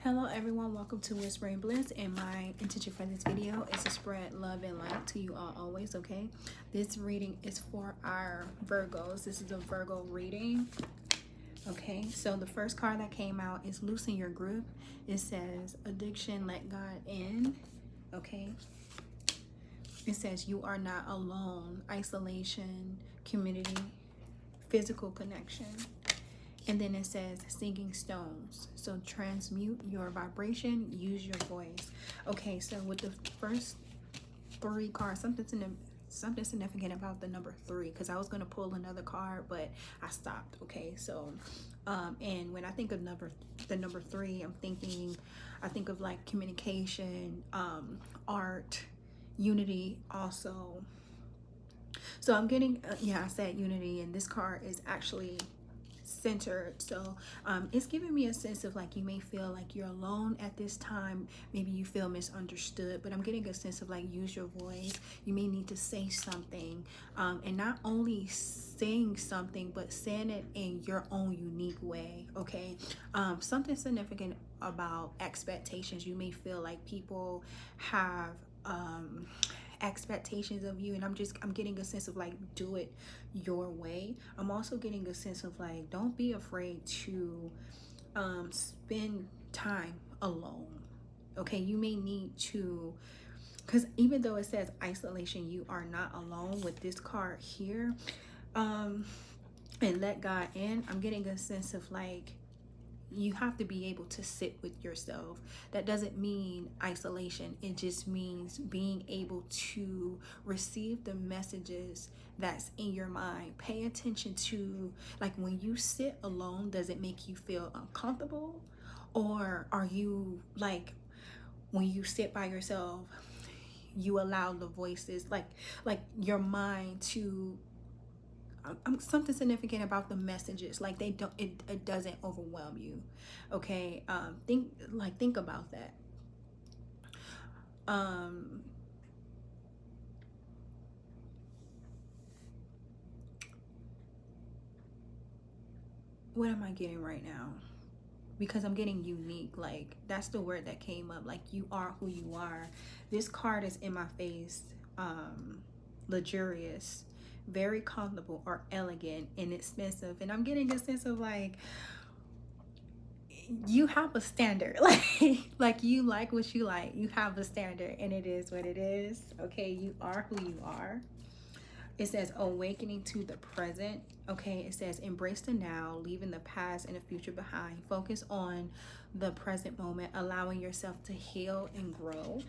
Hello everyone, welcome to Whispering Bliss, and my intention for this video is to spread love and light to you all always, okay? This reading is for our Virgos. This is a Virgo reading, okay? So the first card that came out is Loosen Your Grip. It says, addiction, let God in, okay? It says, you are not alone, isolation, community, physical connection. And then it says singing stones. So transmute your vibration, use your voice. Okay, so with the first three cards, something significant about the number 3, because I was going to pull another card, but I stopped. Okay, so and when I think of the number 3, I think of like communication, art, unity also. So I'm getting I said unity, and this card is actually centered. So it's giving me a sense of like you may feel like you're alone at this time. Maybe you feel misunderstood, but I'm getting a sense of like use your voice. You may need to say something, and not only saying something, but saying it in your own unique way. Okay, something significant about expectations. You may feel like people have expectations of you, and I'm getting a sense of like do it your way. I'm also getting a sense of like don't be afraid to spend time alone. Okay, you may need to, because even though it says isolation, you are not alone with this card here. And let God in, I'm getting a sense of like you have to be able to sit with yourself. That doesn't mean isolation. It just means being able to receive the messages that's in your mind. Pay attention to, like, when you sit alone, does it make you feel uncomfortable? Or are you like, when you sit by yourself, you allow the voices, like your mind to something significant about the messages, like they don't, it doesn't overwhelm you. Okay, think about that. What am I getting right now? Because I'm getting unique, like that's the word that came up, like you are who you are. This card is in my face. Luxurious, very comfortable, or elegant, inexpensive, and I'm getting a sense of like you have a standard. Like you like what you like, you have a standard, and it is what it is. Okay, you are who you are. It says awakening to the present. Okay, it says embrace the now, leaving the past and the future behind. Focus on the present moment, allowing yourself to heal and grow.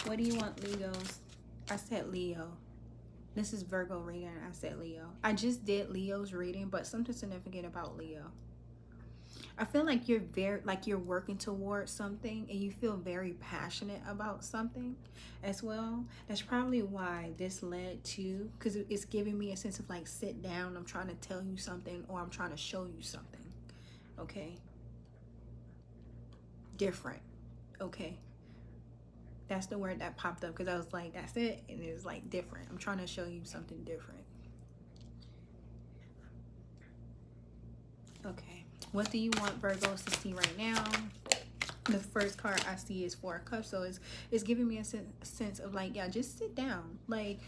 What do you want, Leos? I said Leo. This is Virgo reading. I said Leo. I just did Leo's reading, but something significant about Leo. I feel like you're working towards something, and you feel very passionate about something as well. That's probably why this led to, because it's giving me a sense of like sit down, I'm trying to tell you something, or I'm trying to show you something. Okay, different. Okay, that's the word that popped up, because I was like, that's it, and it was like different. I'm trying to show you something different. Okay, what do you want Virgos to see right now? The first card I see is 4 of Cups, so it's giving me a sense of like, yeah, just sit down, like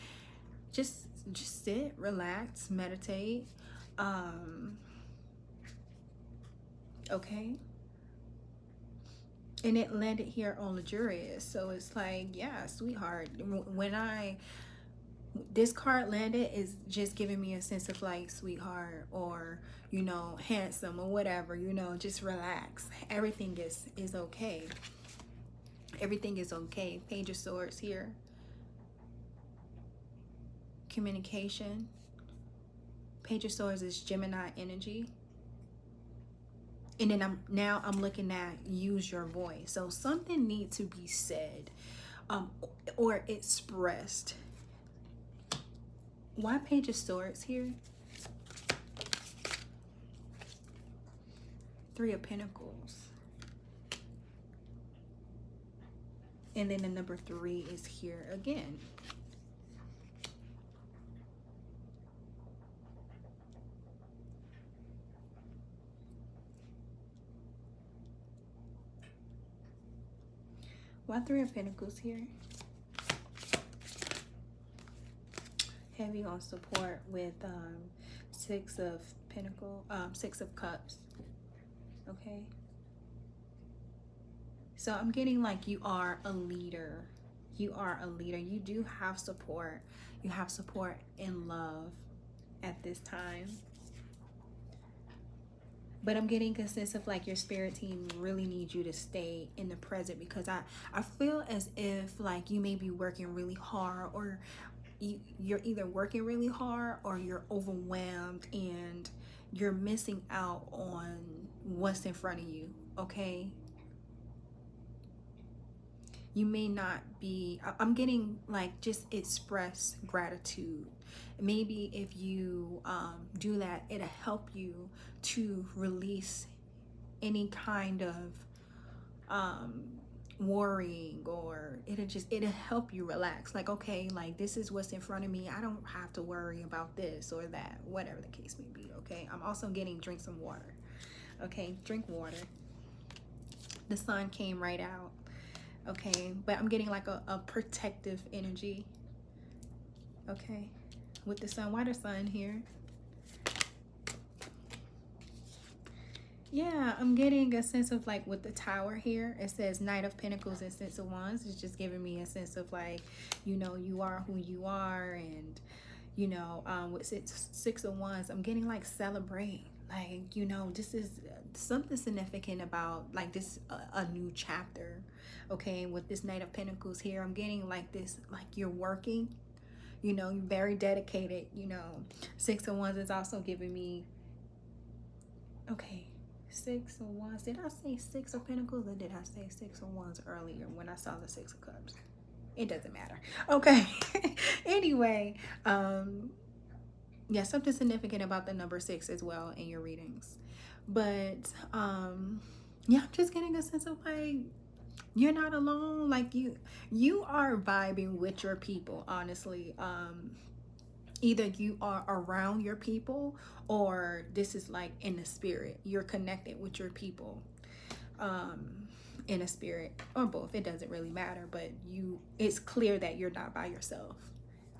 just sit, relax, meditate. Okay, and it landed here on Luxurious, so it's like, yeah, sweetheart. When this card landed, is just giving me a sense of like sweetheart, or you know, handsome, or whatever, you know, just relax. Everything is okay. Everything is okay. Page of Swords here. Communication. Page of Swords is Gemini energy. And then I'm looking at use your voice. So something needs to be said, or expressed. Why Page of Swords here? 3 of Pentacles. And then the number 3 is here again. Why Three of Pentacles here? Heavy on support with Six of Cups. Okay. So I'm getting like you are a leader. You are a leader. You do have support. You have support and love at this time. But I'm getting a sense of like your spirit team really needs you to stay in the present, because I feel as if like you may be working really hard, or you're either working really hard or you're overwhelmed and you're missing out on what's in front of you, okay? You may not be, I'm getting like just express gratitude. Maybe if you do that, it'll help you to release any kind of worrying, or it'll help you relax. Like, okay, like this is what's in front of me. I don't have to worry about this or that, whatever the case may be, okay? I'm also getting drink some water, okay? Drink water. The sun came right out. Okay, but I'm getting like a protective energy. Okay, with the sun. Why the sun here? Yeah, I'm getting a sense of like with the Tower here, it says Knight of Pentacles and Six of Wands. It's just giving me a sense of like, you know, you are who you are. And you know, with six of Wands, I'm getting like celebrate. Like, you know, this is something significant about like this a new chapter. Okay, with this Knight of Pentacles here, I'm getting like this, like you're working, you know, you're very dedicated. You know, Six of Wands is also giving me, okay, Six of Wands. Did I say Six of Pentacles, or did I say Six of Wands earlier when I saw the Six of Cups? It doesn't matter. Okay. Anyway, yeah, something significant about the number 6 as well in your readings. But yeah, I'm just getting a sense of like you're not alone. Like you are vibing with your people, honestly. Either you are around your people, or this is like in the spirit. You're connected with your people in a spirit, or both. It doesn't really matter, but it's clear that you're not by yourself.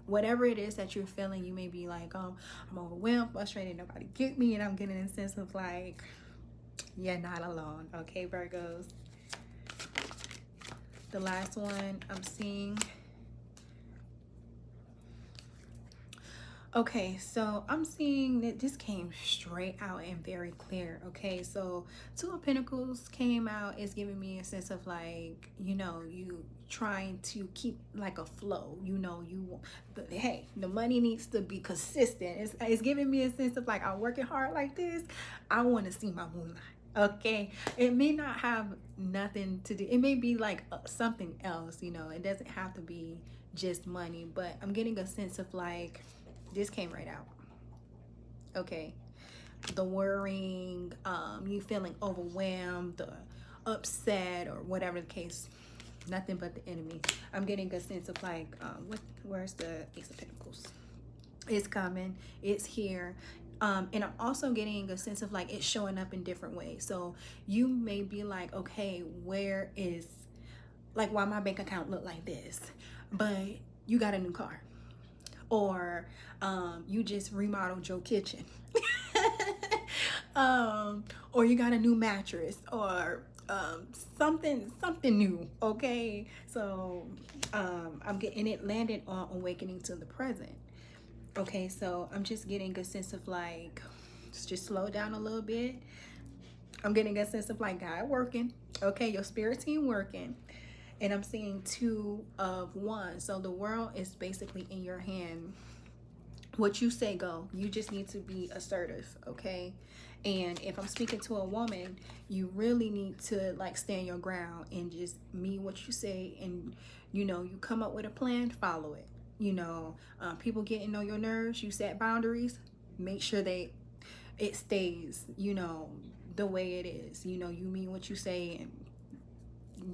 Whatever it is that you're feeling, you may be like, I'm overwhelmed, frustrated, nobody get me, and I'm getting a sense of like, you're not alone. Okay, Virgos. The last one I'm seeing. Okay, so I'm seeing that this came straight out and very clear. Okay, so Two of Pentacles came out. It's giving me a sense of like, you know, you trying to keep like a flow. You know, hey, the money needs to be consistent. It's giving me a sense of like, I'm working hard like this. I want to see my moonlight. Okay, it may not have nothing to do. It may be like something else. You know, it doesn't have to be just money. But I'm getting a sense of like, this came right out. Okay, the worrying, you feeling overwhelmed, the upset, or whatever the case, nothing but the enemy. I'm getting a sense of like, where's the Ace of Pentacles? It's coming, it's here. And I'm also getting a sense of like it's showing up in different ways. So you may be like, okay, where is, like, why my bank account look like this? But you got a new car, or you just remodeled your kitchen, or you got a new mattress, or something new. Okay, so I'm getting it landed on awakening to the present. Okay, so I'm just getting a sense of like, just slow down a little bit. I'm getting a sense of like God working. Okay, your spirit team working. And I'm seeing Two of Wands. So the world is basically in your hand. What you say go. You just need to be assertive, okay? And if I'm speaking to a woman, you really need to like stand your ground and just mean what you say. And you know, you come up with a plan, follow it. You know, people getting on your nerves, you set boundaries, make sure it stays, you know, the way it is. You know, you mean what you say. And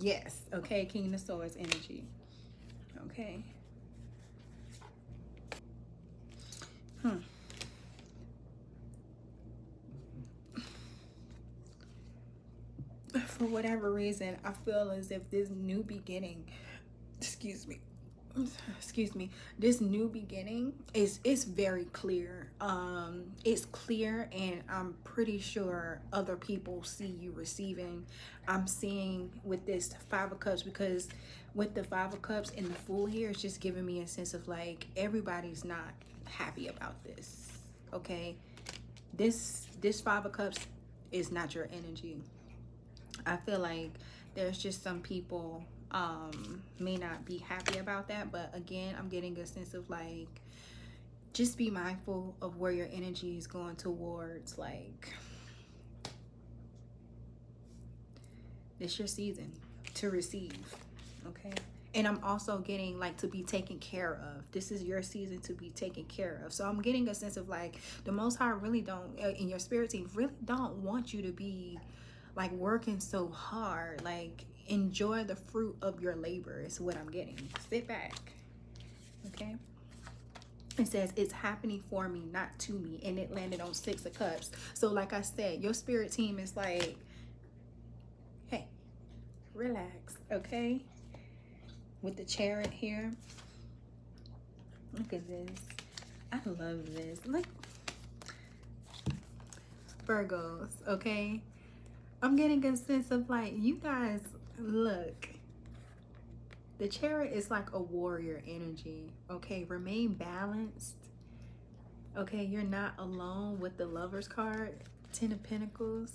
yes, okay, King of Swords energy. Okay. for whatever reason, I feel as if this new beginning, excuse me, this new beginning is very clear. It's clear, and I'm pretty sure other people see you receiving. I'm seeing with this Five of Cups, because with the Five of Cups and the Fool here, it's just giving me a sense of like everybody's not happy about this. Okay, this Five of Cups is not your energy. I feel like there's just some people may not be happy about that, but again, I'm getting a sense of like, just be mindful of where your energy is going towards. Like, it's your season to receive, okay? And I'm also getting like to be taken care of. This is your season to be taken care of. So I'm getting a sense of like the Most High really don't, in your spirit team, really don't want you to be like working so hard. Like, enjoy the fruit of your labor is what I'm getting. Sit back, okay? It says it's happening for me, not to me, and it landed on Six of Cups. So like I said, your spirit team is like, hey, relax, okay? With the Chariot here, look at this. I love this. Look, Virgos, okay? I'm getting a sense of like, you guys, look, the Chariot is like a warrior energy, okay? Remain balanced, okay? You're not alone with the Lover's card, Ten of Pentacles.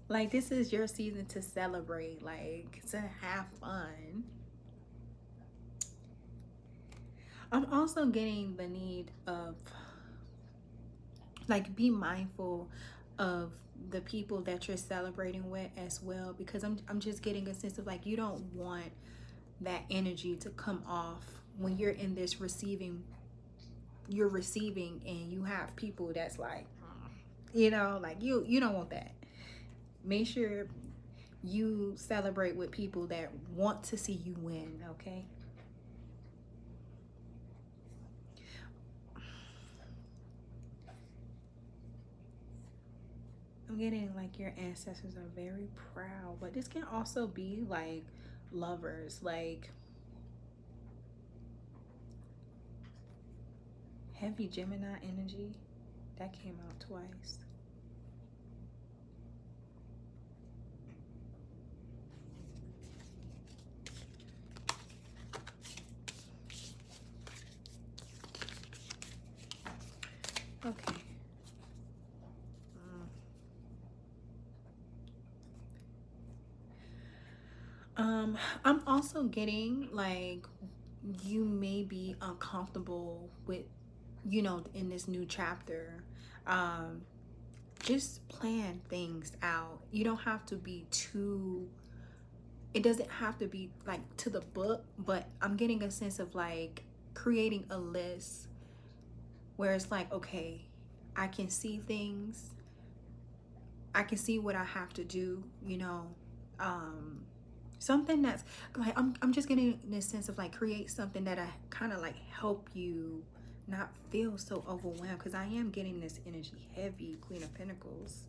Like, this is your season to celebrate, like, to have fun. I'm also getting the need of, like, be mindful of the people that you're celebrating with as well, because I'm just getting a sense of like, you don't want that energy to come off when you're in this receiving, you're receiving, and you have people that's like, you know, like you don't want that. Make sure you celebrate with people that want to see you win, okay? I'm getting like your ancestors are very proud, but this can also be like lovers, like heavy Gemini energy. That came out twice. Okay. I'm also getting like you may be uncomfortable with, you know, in this new chapter. Just plan things out. You don't have to be too, it doesn't have to be like to the book, but I'm getting a sense of like creating a list where it's like, okay, I can see things, I can see what I have to do, you know. Something that's like, I'm just getting this sense of like, create something that I kind of like help you not feel so overwhelmed, because I am getting this energy heavy, Queen of Pentacles.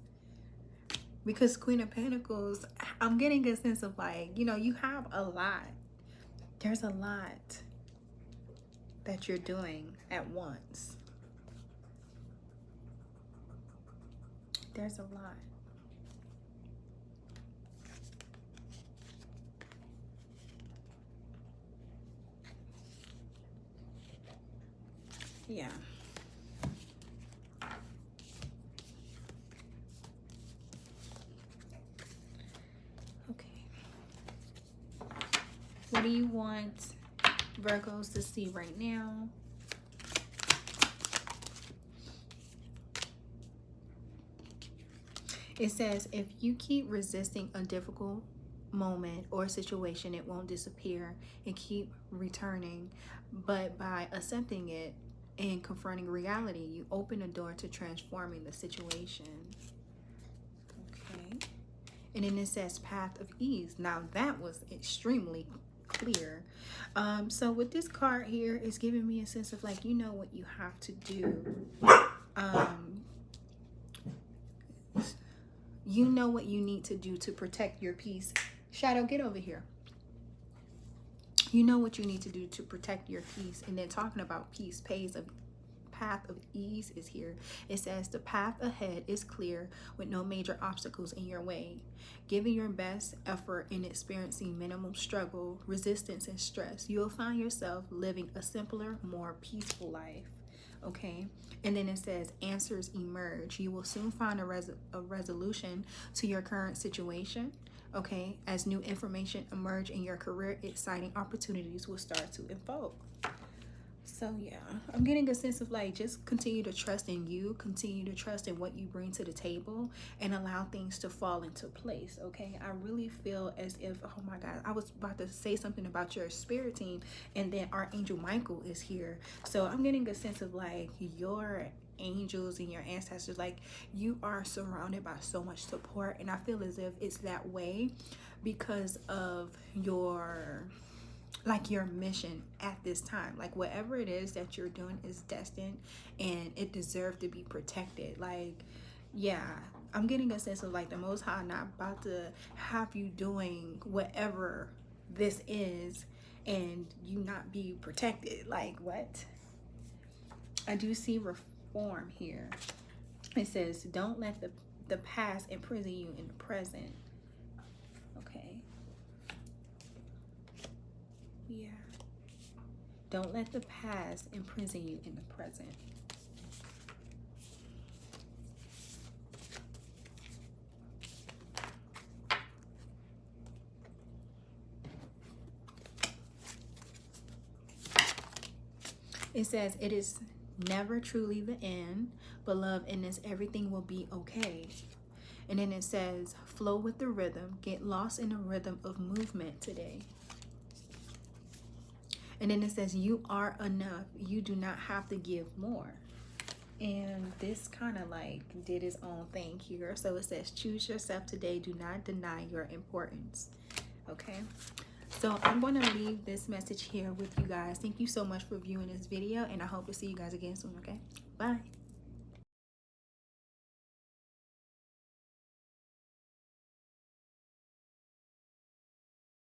Because Queen of Pentacles, I'm getting a sense of like, you know, you have a lot. There's a lot that you're doing at once. There's a lot. Yeah. Okay. What do you want Virgos to see right now? It says, if you keep resisting a difficult moment or situation, it won't disappear and keep returning. But by accepting it and confronting reality, you open a door to transforming the situation. Okay. And then it says path of ease. Now that was extremely clear. So with this card here, it's giving me a sense of like, you know what you have to do. You know what you need to do to protect your peace. Shadow, get over here. You know what you need to do to protect your peace. And then talking about peace, path of ease is here. It says the path ahead is clear with no major obstacles in your way. Giving your best effort and experiencing minimal struggle, resistance, and stress, you'll find yourself living a simpler, more peaceful life. Okay, and then it says answers emerge. You will soon find a resolution to your current situation. Okay, as new information emerge in your career, exciting opportunities will start to unfold. So yeah, I'm getting a sense of like, just continue to trust in you, continue to trust in what you bring to the table, and allow things to fall into place. Okay, I really feel as if, oh my God, I was about to say something about your spirit team, and then Archangel Michael is here. So I'm getting a sense of like your angels and your ancestors, like you are surrounded by so much support, and I feel as if it's that way because of your mission at this time. Like whatever it is that you're doing is destined and it deserves to be protected. Like, yeah, I'm getting a sense of like the Most High not about to have you doing whatever this is and you not be protected. Like, what? I do see reform here. It says don't let the past imprison you in the present. Okay, yeah, don't let the past imprison you in the present. It says it is never truly the end, beloved, in this everything will be okay. And then it says flow with the rhythm, get lost in the rhythm of movement today. And then it says you are enough, you do not have to give more. And this kind of like did its own thing here. So it says choose yourself today, do not deny your importance. Okay, so I'm going to leave this message here with you guys. Thank you so much for viewing this video, and I hope to see you guys again soon. Okay, bye.